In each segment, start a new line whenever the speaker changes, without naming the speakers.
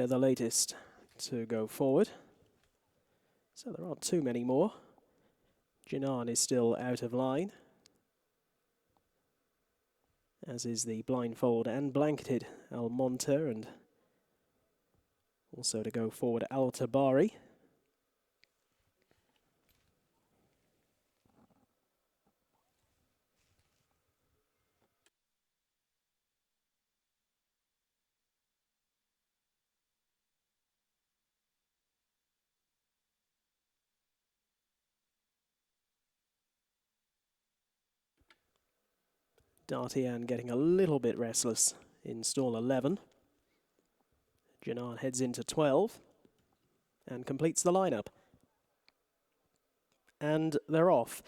The latest to go forward. So there aren't too many more. Jinan is still out of line, as is the blindfold and blanketed Almonte, and also to go forward Al-Tabari. Dartian getting a little bit restless in stall 11. Jinan heads into 12 and completes the lineup. And they're off,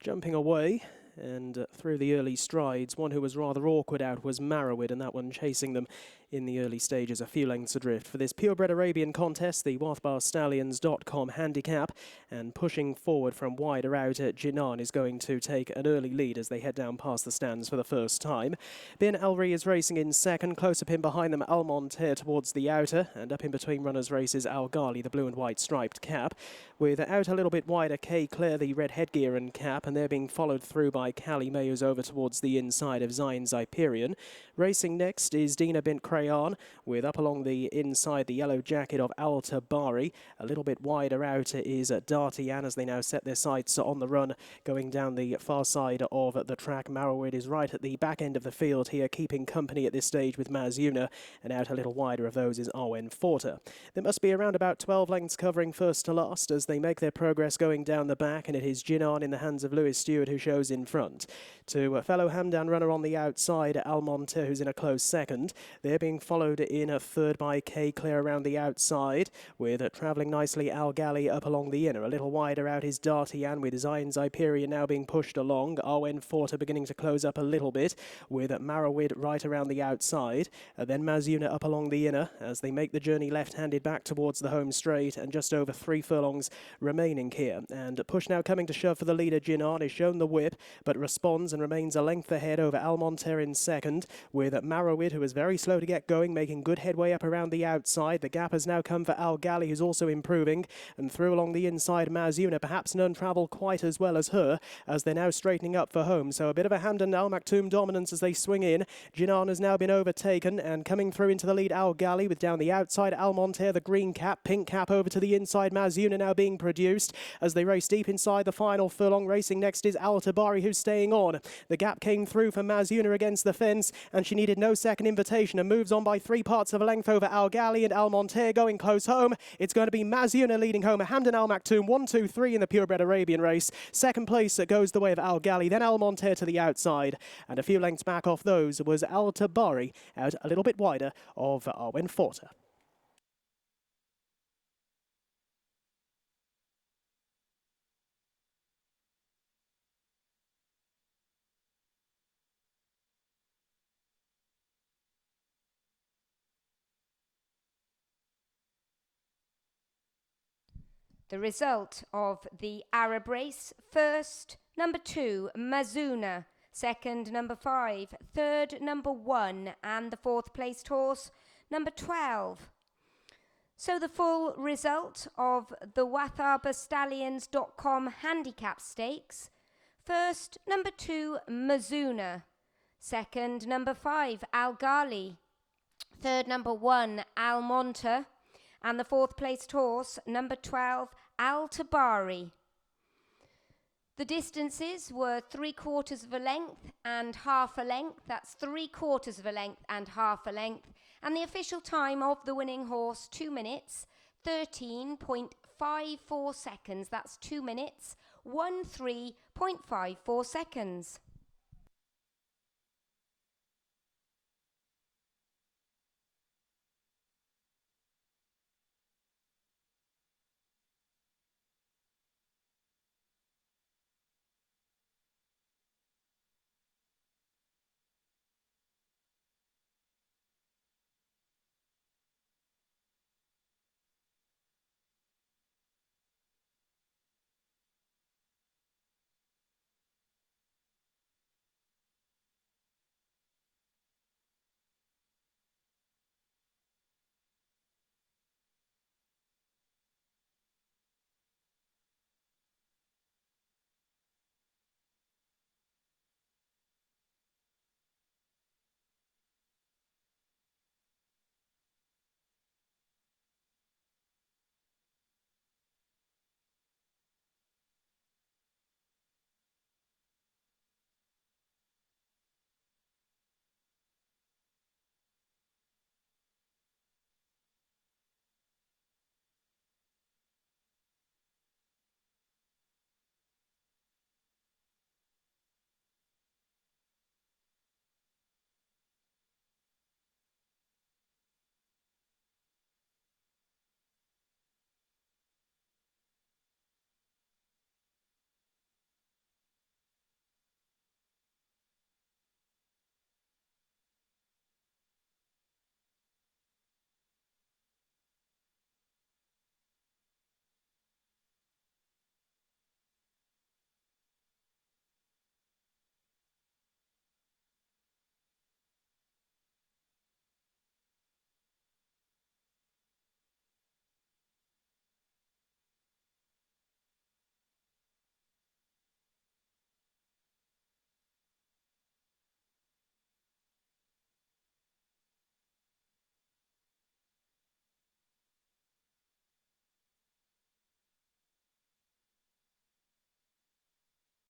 jumping away and through the early strides. One who was rather awkward out was Marawid, and that one chasing them in the early stages a few lengths adrift. For this purebred Arabian contest, the WathbarStallions.com handicap, and pushing forward from wider out, Jinan is going to take an early lead as they head down past the stands for the first time. Bin Elri is racing in second, close up in behind them Almonte towards the outer, and up in between runners races Alghally, the blue and white striped cap, with out a little bit wider K Clare, the red headgear and cap, and they're being followed through by Cali May, who's over towards the inside of Zion Zyperian. Racing next is Dina bint Crayon, with up along the inside the yellow jacket of Al-Tabari. A little bit wider out is Dartian as they now set their sights on the run going down the far side of the track. Marawid is right at the back end of the field here, keeping company at this stage with Mazyoonah, and out a little wider of those is Owen. There must be around about 12 lengths covering first to last as they make their progress going down the back, and it is Jinan in the hands of Lewis Stewart who shows in front. To a fellow Hamdan runner on the outside, Almonte, who's in a close second. They're being followed in a third by K Clare around the outside, with travelling nicely Alghally up along the inner. A little wider out is Dartian, with Zion Zyperian now being pushed along. Owen beginning to close up a little bit, with Marawid right around the outside. Then Mazyoonah up along the inner as they make the journey left-handed back towards the home straight, and just over 3 furlongs remaining here. And push now coming to shove for the leader. Jinan is shown the whip, but responds and remains a length ahead over Almonte in second, with Marawid, who is very slow to get going, making good headway up around the outside. The gap has now come for Alghally, who's also improving, and through along the inside Mazyoonah, perhaps none travel quite as well as her, as they're now straightening up for home. So a bit of a Hamdan now, Maktoum dominance as they swing in. Jinan has now been overtaken, and coming through into the lead Alghally, with down the outside Almonte, the green cap, pink cap over to the inside. Mazyoonah now being produced as they race deep inside the final furlong. Racing next is Al-Tabari, who's staying on. The gap came through for Mazyoonah against the fence, and she needed no second invitation and moves on by 3 parts of a length over Alghally, and Almonte going close home. It's going to be Mazyoonah leading home. Hamdan Al Maktoum 1, 2, 3 in the purebred Arabian race. Second place goes the way of Alghally, then Almonte to the outside, and a few lengths back off those was Al-Tabari, out a little bit wider of Owen.
The result of the Arab race: first, number 2, Mazyoonah; second, number 5; third, number 1; and the 4th placed horse, number 12. So the full result of the WathbarStallions.com Handicap Stakes: first, number 2, Mazyoonah; second, number 5, Alghally; third, number 1, Almonte; and the 4th placed horse, number 12, Al-Tabari. The distances were 3/4 of a length and half a length. That's 3/4 of a length and half a length. And the official time of the winning horse, 2 minutes, 13.54 seconds. That's 2 minutes, 13.54 seconds.